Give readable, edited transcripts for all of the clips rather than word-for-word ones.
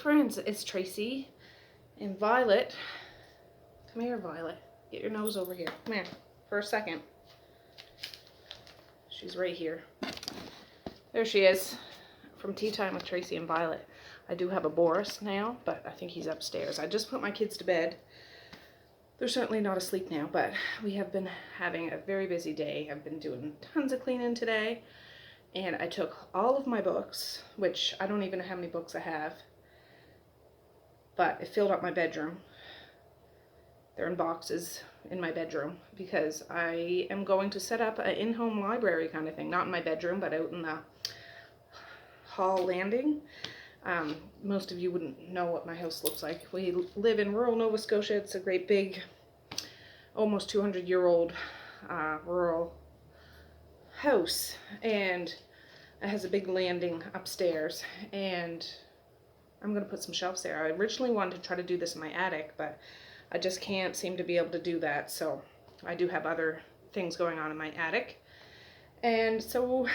friends, it's Tracy and Violet. Come here, Violet. Get your nose over here. Come here for a second. She's right here. There she is. From Tea Time with Tracy and Violet. I do have a Boris now, but I think he's upstairs. I just put my kids to bed. They're certainly not asleep now, but we have been having a very busy day. I've been doing tons of cleaning today, and I took all of my books, which I don't even know how many books I have, but it filled up my bedroom. They're in boxes in my bedroom because I am going to set up an in-home library kind of thing. Not in my bedroom, but out in the hall landing. Most of you wouldn't know what my house looks like. We live in rural Nova Scotia. It's a great big, almost 200-year-old rural house, and it has a big landing upstairs, and I'm going to put some shelves there. I originally wanted to try to do this in my attic, but I just can't seem to be able to do that, so I do have other things going on in my attic. And so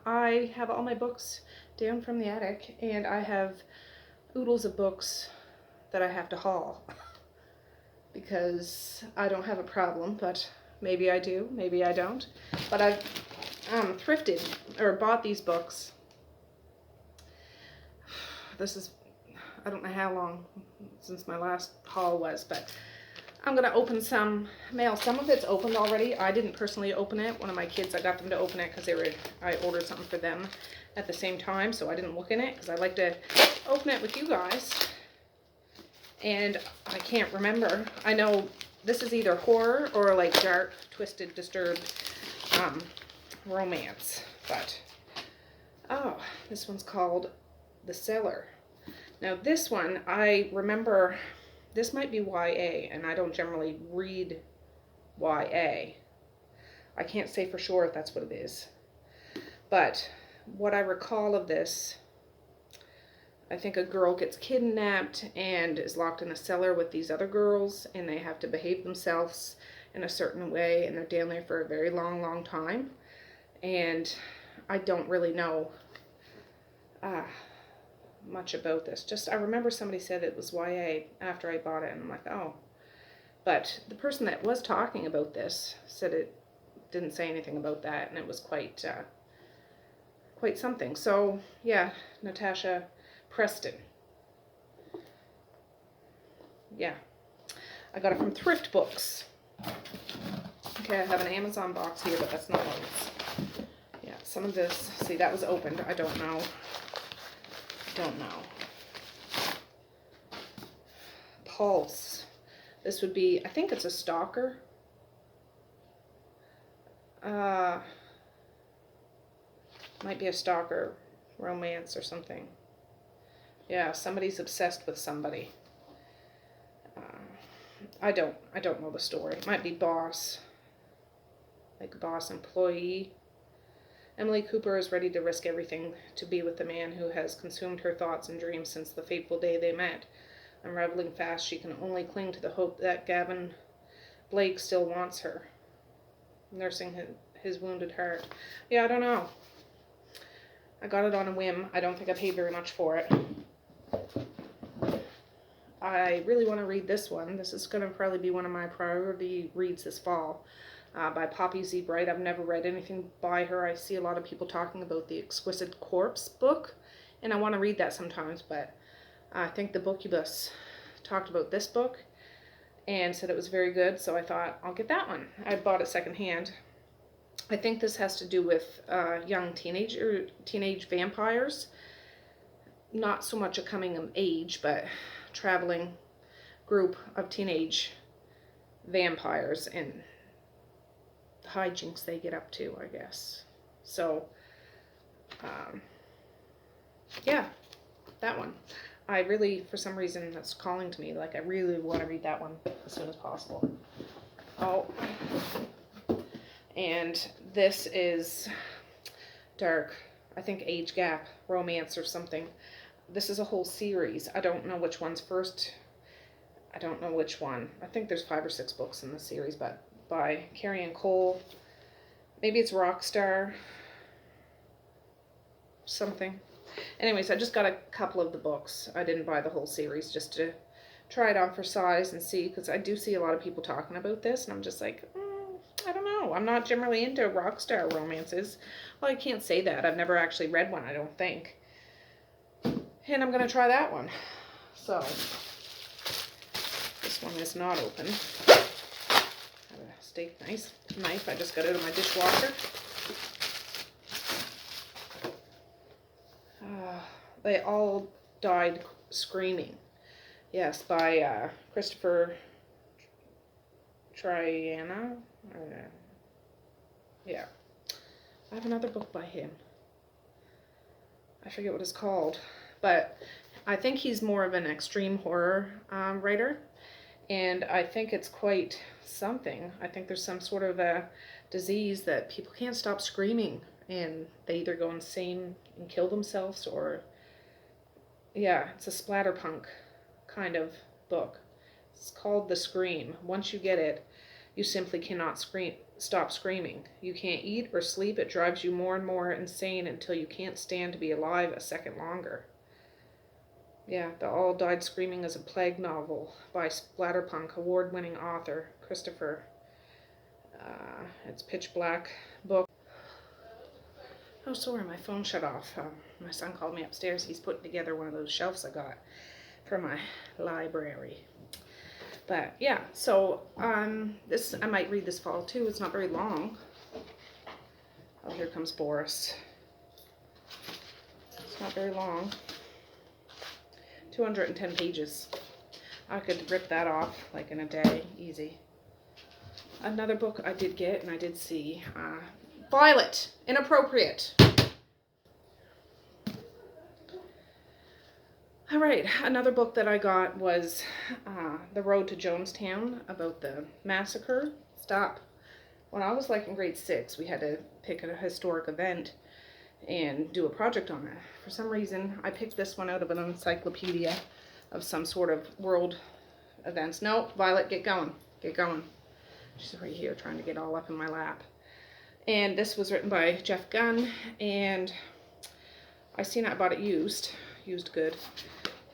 I have all my books down from the attic, and I have oodles of books that I have to haul because I don't have a problem, but maybe I do, maybe I don't. But I've thrifted or bought these books. This is, I don't know how long since my last haul was, but I'm going to open some mail. Some of it's opened already. I didn't personally open it. One of my kids, I got them to open it because I ordered something for them at the same time, so I didn't look in it because I like to open it with you guys. And I can't remember. I know this is either horror or like dark, twisted, disturbed romance. But, oh, this one's called The Cellar. Now this one, I remember, this might be YA, and I don't generally read YA. I can't say for sure if that's what it is. But what I recall of this, I think a girl gets kidnapped and is locked in a cellar with these other girls, and they have to behave themselves in a certain way, and they're down there for a very long, long time. And I don't really know much about this. Just, I remember somebody said it was YA after I bought it, and I'm like, oh. But the person that was talking about this said it didn't say anything about that, and it was quite something. So, yeah, Natasha Preston. Yeah. I got it from Thrift Books. Okay, I have an Amazon box here, but that's not all this. Yeah, some of this, see, that was opened. I don't know. Pulse. This would be, I think it's a stalker. Might be a stalker romance or something. Yeah, somebody's obsessed with somebody. I don't know the story. It might be boss. Like boss employee. Emily Cooper is ready to risk everything to be with the man who has consumed her thoughts and dreams since the fateful day they met. Unraveling fast, she can only cling to the hope that Gavin Blake still wants her, nursing his wounded heart. Yeah, I don't know. I got it on a whim. I don't think I paid very much for it. I really want to read this one. This is going to probably be one of my priority reads this fall. By Poppy Z. Bright. I've never read anything by her. I see a lot of people talking about the Exquisite Corpse book, and I want to read that sometimes, but I think the Bookubus talked about this book and said it was very good, so I thought I'll get that one. I bought it secondhand. I think this has to do with young teenage vampires. Not so much a coming of age, but traveling group of teenage vampires and hijinks they get up to, I guess. So, yeah, that one. I really, for some reason, that's calling to me. Like, I really want to read that one as soon as possible. Oh, and this is dark. I think age gap romance or something. This is a whole series. I don't know which one's first. I don't know which one. I think there's 5 or 6 books in the series, but by Carrie and Cole. Maybe it's Rockstar something. Anyways, I just got a couple of the books. I didn't buy the whole series, just to try it on for size and see, because I do see a lot of people talking about this, and I'm just like, I don't know. I'm not generally into rock star romances. Well, I can't say that. I've never actually read one, I don't think. And I'm going to try that one. So, this one is not open. Have a steak knife. I just got it out of my dishwasher. They All Died Screaming. Yes, by Christopher Triana. Yeah. I have another book by him. I forget what it's called. But I think he's more of an extreme horror writer. And I think it's quite something. I think there's some sort of a disease that people can't stop screaming. And they either go insane and kill themselves, or... Yeah, it's a splatterpunk kind of book. It's called The Scream. Once you get it, you simply cannot stop screaming. You can't eat or sleep. It drives you more and more insane until you can't stand to be alive a second longer. Yeah, The All Died Screaming is a plague novel by splatterpunk award-winning author Christopher. It's pitch black book. Oh, sorry, my phone shut off. My son called me upstairs. He's putting together one of those shelves I got for my library. But yeah, so this I might read this fall too. It's not very long. Oh, here comes Boris. It's not very long. 210 pages. I could rip that off like in a day, easy. Another book I did get and I did see. Violet, Inappropriate. All right, another book that I got was The Road to Jonestown, about the massacre. Stop. When I was like in grade 6, we had to pick a historic event and do a project on it. For some reason, I picked this one out of an encyclopedia of some sort of world events. No, Violet, get going. Get going. She's right here trying to get all up in my lap. And this was written by Jeff Gunn, and I seen I bought it used good,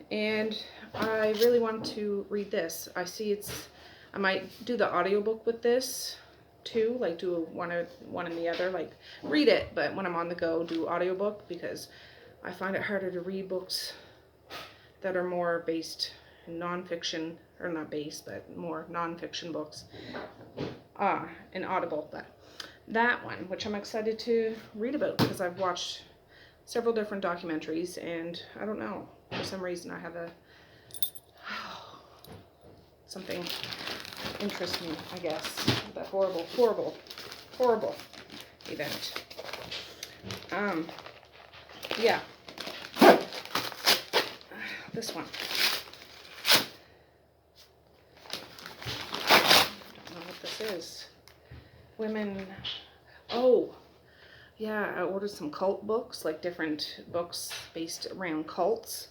and I really want to read this. I see I might do the audiobook with this too, like do one and the other, like read it, but when I'm on the go, do audiobook, because I find it harder to read books that are more based in nonfiction, or not based, but more nonfiction books in Audible. But that one, which I'm excited to read about, because I've watched several different documentaries, and I don't know, for some reason I have something interests me, I guess. That horrible event. Yeah. This one. I don't know what this is. Women. Oh, yeah, I ordered some cult books, like different books based around cults.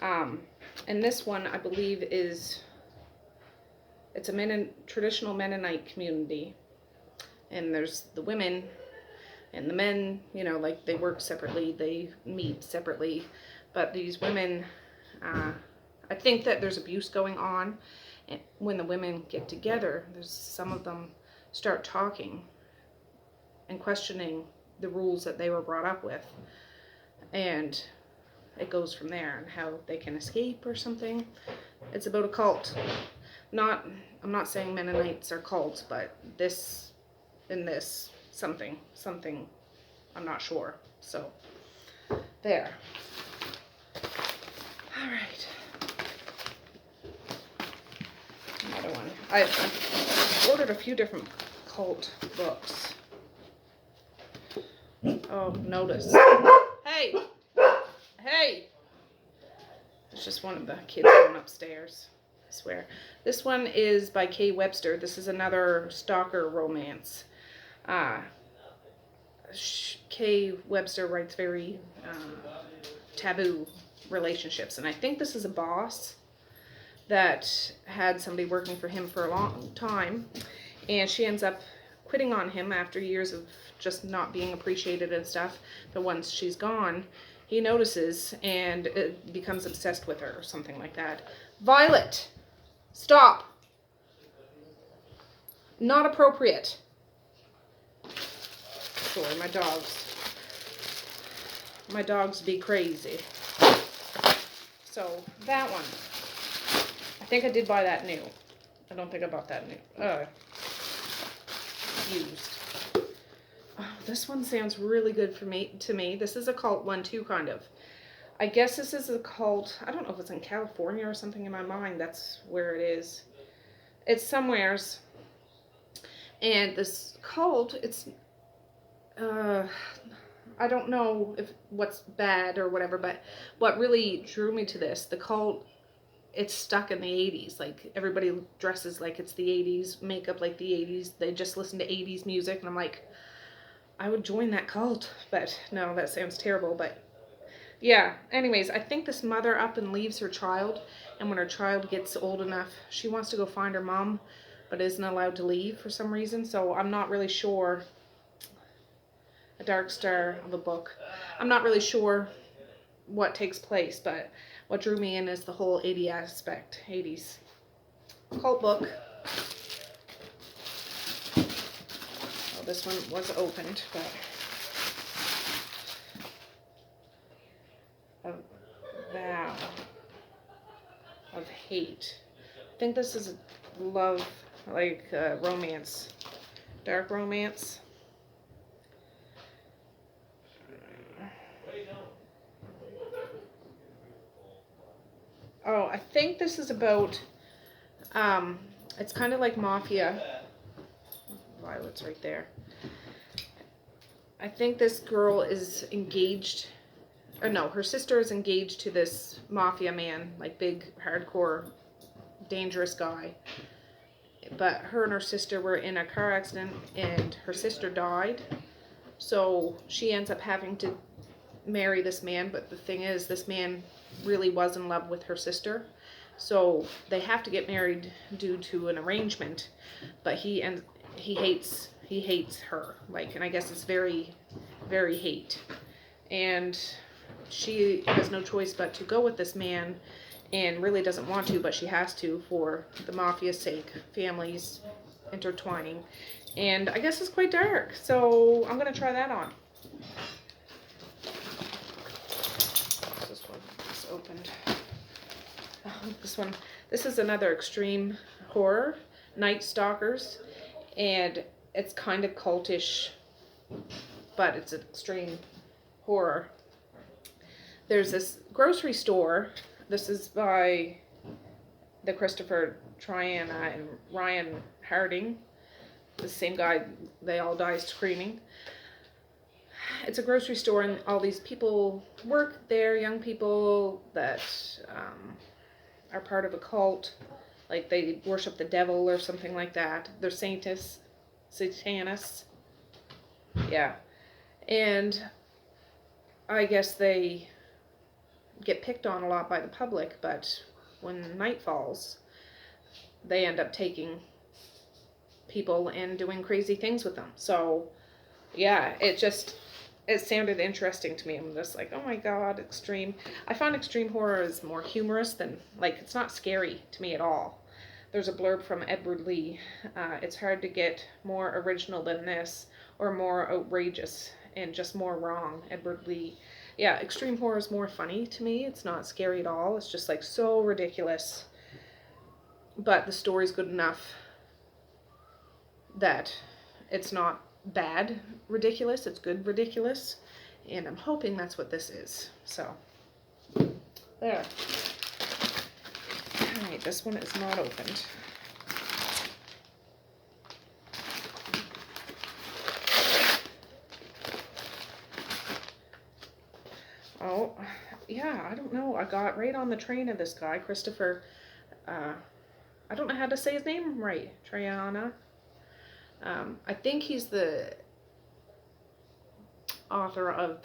And this one, I believe, it's a traditional Mennonite community. And there's the women and the men, you know, like they work separately, they meet separately. But these women, I think that there's abuse going on. And when the women get together, some of them start talking and questioning the rules that they were brought up with, and it goes from there, and how they can escape or something. It's about a cult. I'm not saying Mennonites are cults, but this something, I'm not sure. So there. All right. Another one. I ordered a few different cult books. Oh, notice. Hey! Hey! It's just one of the kids going upstairs, I swear. This one is by Kay Webster. This is another stalker romance. Kay Webster writes very taboo relationships. And I think this is a boss that had somebody working for him for a long time. And she ends up quitting on him after years of just not being appreciated and stuff. But once she's gone, he notices and becomes obsessed with her or something like that. Violet, stop. Not appropriate. Sorry, my dogs be crazy. So that one, I think I did buy that new. I don't think I bought that new. Used. Oh, this one sounds really good to me. This is a cult one too, kind of. I guess this is a cult. I don't know if it's in California or something. In my mind, that's where it is. It's somewheres. And this cult, it's, I don't know if what's bad or whatever, but what really drew me to this, the cult, it's stuck in the 80s. Like, everybody dresses like it's the 80s, makeup like the 80s. They just listen to 80s music, and I'm like, I would join that cult. But no, that sounds terrible. But yeah, anyways, I think this mother up and leaves her child, and when her child gets old enough, she wants to go find her mom, but isn't allowed to leave for some reason. So I'm not really sure. A dark star of a book. I'm not really sure what takes place, but what drew me in is the whole 80s cult book. Oh, this one was opened, but a vow of hate. I think this is love, like romance, dark romance. Oh, I think this is about, it's kind of like mafia. Violet's right there. I think this girl is engaged, or no, her sister is engaged to this mafia man, like big, hardcore, dangerous guy. But her and her sister were in a car accident, and her sister died. So she ends up having to marry this man, but the thing is, this man really was in love with her sister, so they have to get married due to an arrangement, but he hates her, like, and I guess it's very, very hate, and she has no choice but to go with this man, and really doesn't want to, but she has to for the mafia's sake, families intertwining, and I guess it's quite dark, so I'm gonna try that on. Opened. This is another extreme horror, Night Stalkers, and it's kind of cultish, but it's an extreme horror. There's this grocery store. This is by the Christopher Triana and Ryan Harding, the same guy. They all die screaming. It's a grocery store, and all these people work there, young people that are part of a cult, like they worship the devil or something like that. They're satanists, yeah, and I guess they get picked on a lot by the public, but when night falls, they end up taking people and doing crazy things with them. So yeah, it sounded interesting to me. I'm just like, oh my god, extreme. I find extreme horror is more humorous than, like, it's not scary to me at all. There's a blurb from Edward Lee. It's hard to get more original than this, or more outrageous, and just more wrong. Edward Lee. Yeah, extreme horror is more funny to me. It's not scary at all. It's just like so ridiculous. But the story's good enough that it's not bad ridiculous, it's good ridiculous, and I'm hoping that's what this is. So there. Alright, this one is not opened. Oh yeah, I don't know, I got right on the train of this guy, Christopher, I don't know how to say his name right, Triana. I think he's the author of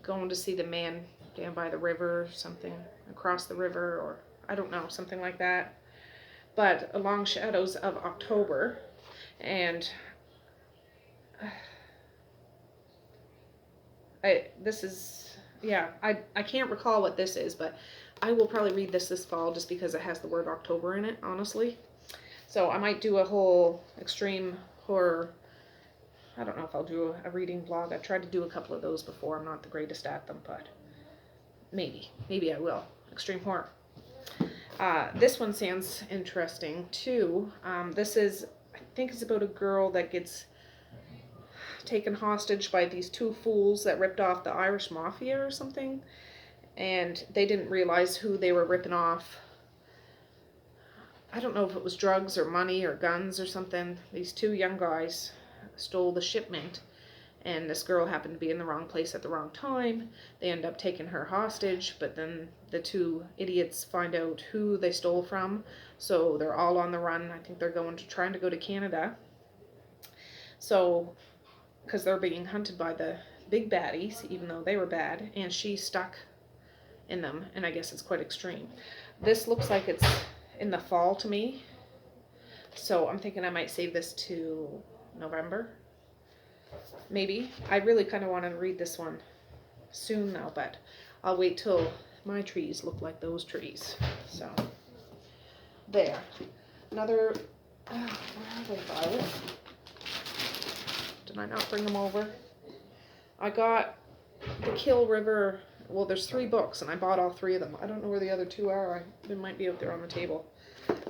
Going to See the Man Down by the River or something, Across the River, or I don't know, something like that. But Long Shadows of October, and this is yeah, I can't recall what this is, but I will probably read this fall just because it has the word October in it, honestly. So I might do a whole extreme horror. I don't know if I'll do a reading vlog. I've tried to do a couple of those before. I'm not the greatest at them, but maybe I will. Extreme horror. This one sounds interesting too. This is, I think it's about a girl that gets taken hostage by these two fools that ripped off the Irish Mafia or something. And they didn't realize who they were ripping off. I don't know if it was drugs or money or guns or something. These two young guys stole the shipment, and this girl happened to be in the wrong place at the wrong time. They end up taking her hostage, but then the two idiots find out who they stole from, so they're all on the run. I think they're trying to go to Canada. So, because they're being hunted by the big baddies, even though they were bad, and she's stuck in them, and I guess it's quite extreme. This looks like it's in the fall to me, so I'm thinking I might save this to November, maybe. I really kind of want to read this one soon though, but I'll wait till my trees look like those trees. So there, another, where are they, Violet? Did I not bring them over? I got the Kill River. Well, there's 3 books, and I bought all 3 of them. I don't know where the other 2 are. They might be out there on the table.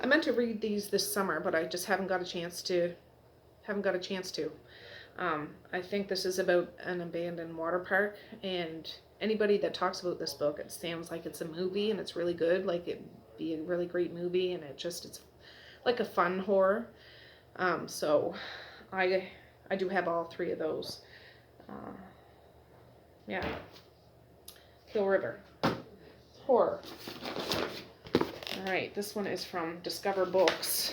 I meant to read these this summer, but I just haven't got a chance to. I think this is about an abandoned water park, and anybody that talks about this book, it sounds like it's a movie, and it's really good. Like, it'd be a really great movie, and it's like a fun horror. So I do have all 3 of those. Yeah. Kill River. Horror. Alright, this one is from Discover Books.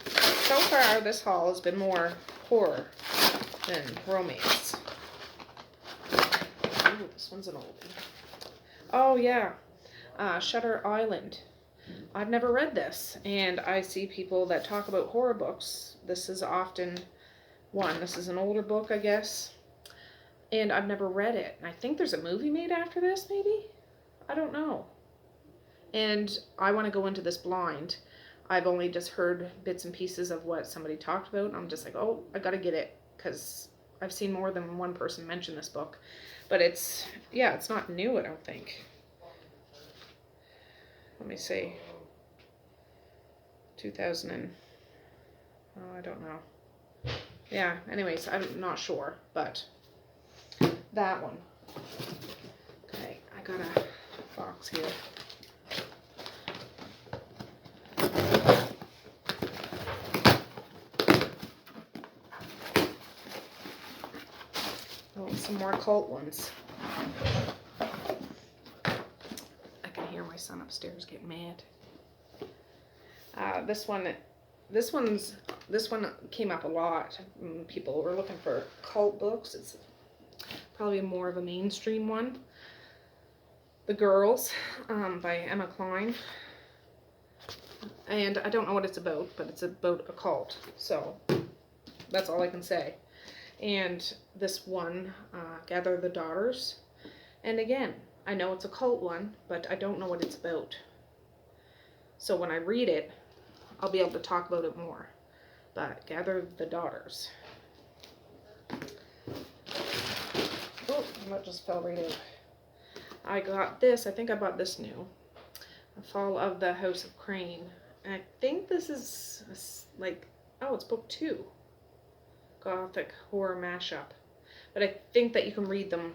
So far, this haul has been more horror than romance. Ooh, this one's an oldie. Oh, yeah. Shutter Island. I've never read this, and I see people that talk about horror books. This is often one. This is an older book, I guess, and I've never read it. And I think there's a movie made after this, maybe? I don't know. And I want to go into this blind. I've only just heard bits and pieces of what somebody talked about, and I'm just like, oh, I gotta get it, because I've seen more than one person mention this book. But it's not new, I don't think. Let me see. 2000 and, oh, I don't know. Yeah, anyways, I'm not sure, but that one. Okay, I got a box here. Oh, some more cult ones. I can hear my son upstairs getting mad. This one came up a lot. People were looking for cult books. It's probably more of a mainstream one. The Girls, by Emma Cline. And I don't know what it's about, but it's about a cult. So that's all I can say. And this one, Gather the Daughters. And again, I know it's a cult one, but I don't know what it's about. So when I read it, I'll be able to talk about it more. But Gather the Daughters. Oh, that just fell right out. I got this. I think I bought this new. The Fall of the House of Crane. And I think this is like, oh, it's book 2. Gothic horror mashup. But I think that you can read them.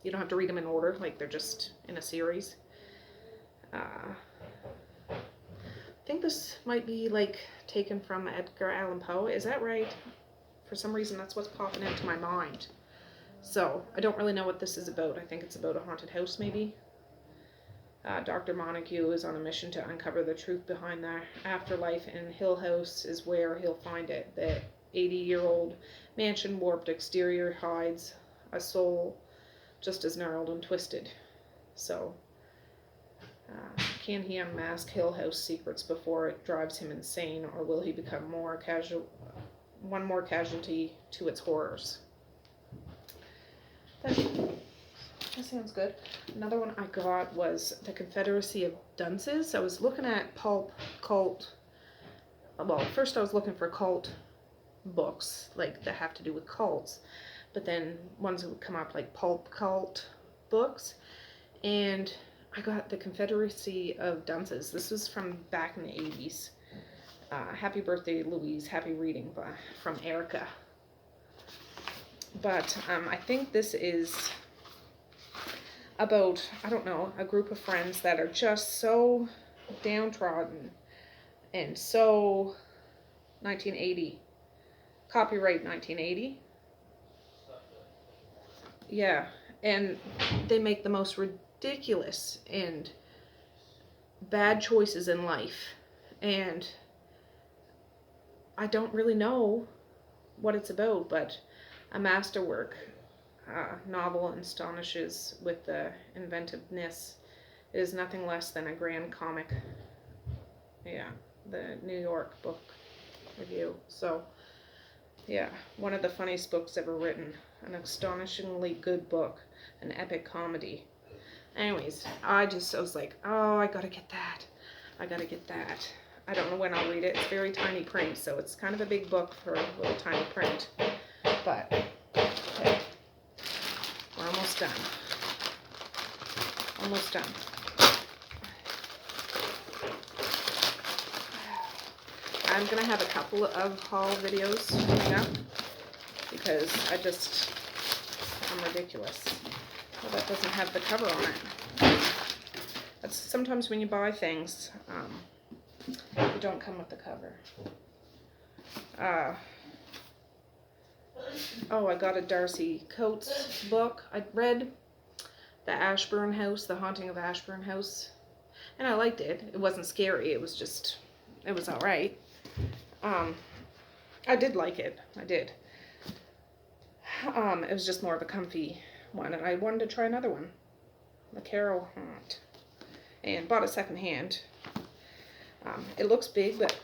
You don't have to read them in order. Like, they're just in a series. I think this might be like taken from Edgar Allan Poe. Is that right? For some reason, that's what's popping into my mind. So I don't really know what this is about. I think it's about a haunted house, maybe. Dr. Montague is on a mission to uncover the truth behind the afterlife, and Hill House is where he'll find it. The 80-year-old mansion warped exterior hides a soul just as gnarled and twisted. So, can he unmask Hill House secrets before it drives him insane, or will he become more one more casualty to its horrors. That sounds good. Another one I got was The Confederacy of Dunces. I was looking at pulp cult. Well, first I was looking for cult books, like that have to do with cults, but then ones that would come up like pulp cult books, and I got The Confederacy of Dunces. This was from back in the 80s. Happy birthday, Louise. Happy reading from Erica. But I think this is about, I don't know, a group of friends that are just so downtrodden and so 1980. Copyright 1980. Yeah, and they make the most ridiculous and bad choices in life. And I don't really know what it's about, but a masterwork novel astonishes with the inventiveness. It is nothing less than a grand comic. Yeah, the New York Book Review. So, yeah, one of the funniest books ever written. An astonishingly good book. An epic comedy. Anyways, I was like, oh, I gotta get that. I gotta get that. I don't know when I'll read it. It's very tiny print, so it's kind of a big book for a little tiny print. But, okay, we're almost done. Almost done. I'm going to have a couple of haul videos coming up because I'm ridiculous. Well, that doesn't have the cover on it. That's sometimes when you buy things, they don't come with the cover. Oh, I got a Darcy Coates book. I read The Ashburn House, The Haunting of Ashburn House, and I liked it. It wasn't scary. It was all right. I did like it. I did. It was just more of a comfy one, and I wanted to try another one, The Carol Haunt, and bought it secondhand. It looks big, but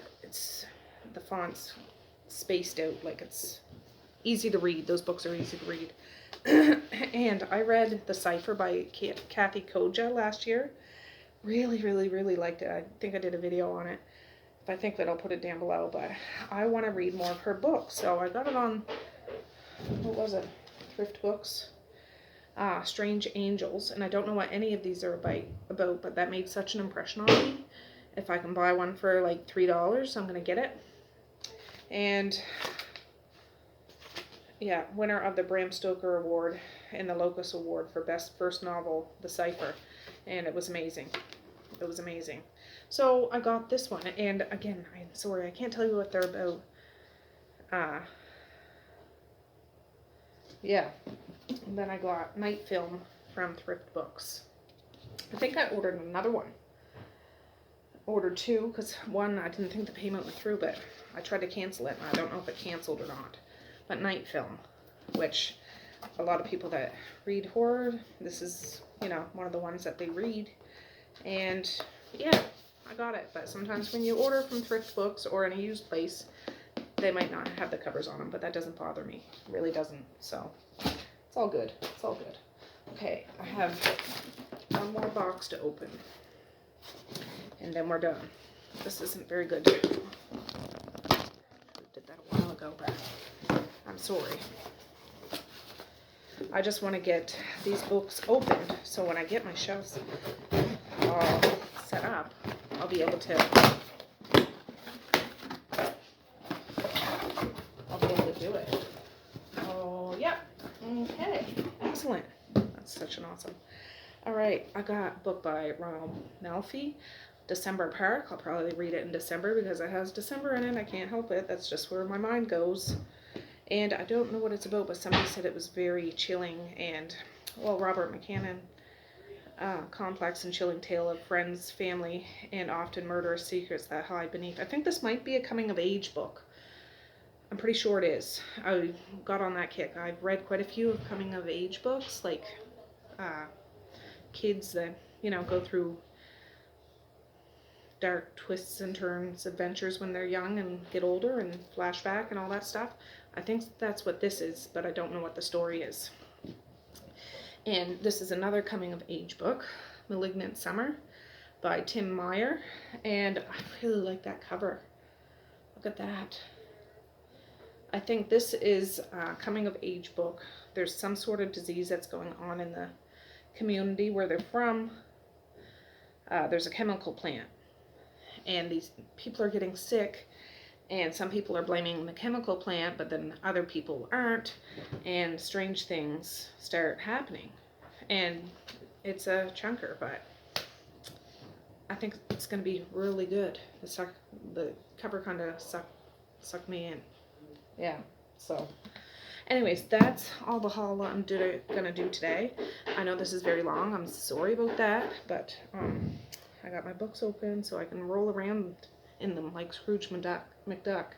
the font's spaced out, like it's easy to read. Those books are easy to read. And I read The Cipher by Kathy Koja last year. Really, really, really liked it. I think I did a video on it. If I think that, I'll put it down below. But I want to read more of her books. So I got it on, what was it? Thrift Books. Strange Angels. And I don't know what any of these are about, but that made such an impression on me. If I can buy one for like $3, I'm going to get it. And yeah, winner of the Bram Stoker Award and the Locus Award for Best First Novel, The Cipher. And it was amazing. It was amazing. So I got this one. And again, I'm sorry, I can't tell you what they're about. Yeah. And then I got Night Film from Thrift Books. I think I ordered another one. Ordered two, because one, I didn't think the payment went through, but I tried to cancel it, and I don't know if it canceled or not. But Night Film, which a lot of people that read horror, this is, one of the ones that they read. And yeah, I got it. But sometimes when you order from Thrift Books or in a used place, they might not have the covers on them, but that doesn't bother me. It really doesn't. So it's all good. It's all good. Okay, I have one more box to open, and then we're done. This isn't very good. I did that a while ago, but I'm sorry. I just want to get these books opened, so when I get my shelves all set up, I'll be able to do it. Oh, yeah. Okay. Excellent. That's such an awesome. All right. I got a book by Ronald Malfi, December Park. I'll probably read it in December because it has December in it. I can't help it. That's just where my mind goes. And I don't know what it's about, but somebody said it was very chilling and, well, Robert McCannon, complex and chilling tale of friends, family, and often murderous secrets that hide beneath. I think this might be a coming-of-age book. I'm pretty sure it is. I got on that kick. I've read quite a few of coming-of-age books, like kids that, go through dark twists and turns adventures when they're young and get older and flashback and all that stuff. I think that's what this is, but I don't know what the story is. And this is another coming of age book, Malignant Summer by Tim Meyer, and I really like that cover. Look at that. I think this is a coming of age book. There's some sort of disease that's going on in the community where they're from. There's a chemical plant, and these people are getting sick, and some people are blaming the chemical plant, but then other people aren't, and strange things start happening. And it's a chunker, but I think it's going to be really good. The cover kind of sucked me in. Yeah, so anyways, that's all the haul I'm gonna do today. I know this is very long. I'm sorry about that, but I got my books open so I can roll around in them like Scrooge McDuck. But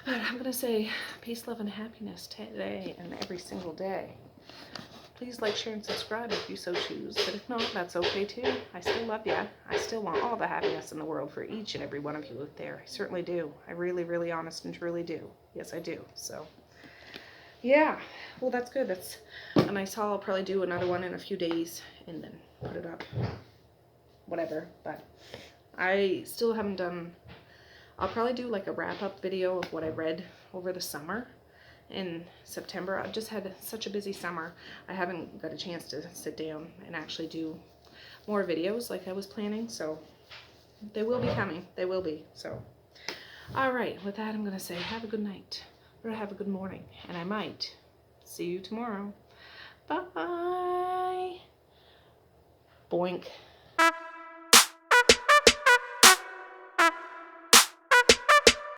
I'm gonna say peace, love, and happiness today and every single day. Please like, share, and subscribe if you so choose. But if not, that's okay too. I still love you. I still want all the happiness in the world for each and every one of you out there. I certainly do. I really, really honest and truly do. Yes, I do. So, yeah. Well, that's good. That's a nice haul. I'll probably do another one in a few days and then put it up. Whatever. But I still haven't done... I'll probably do like a wrap-up video of what I read over the summer. In September. I've just had such a busy summer. I haven't got a chance to sit down and actually do more videos like I was planning, so they will be coming. They will be. So, all right, with that, I'm going to say have a good night or have a good morning, and I might see you tomorrow. Bye. Boink.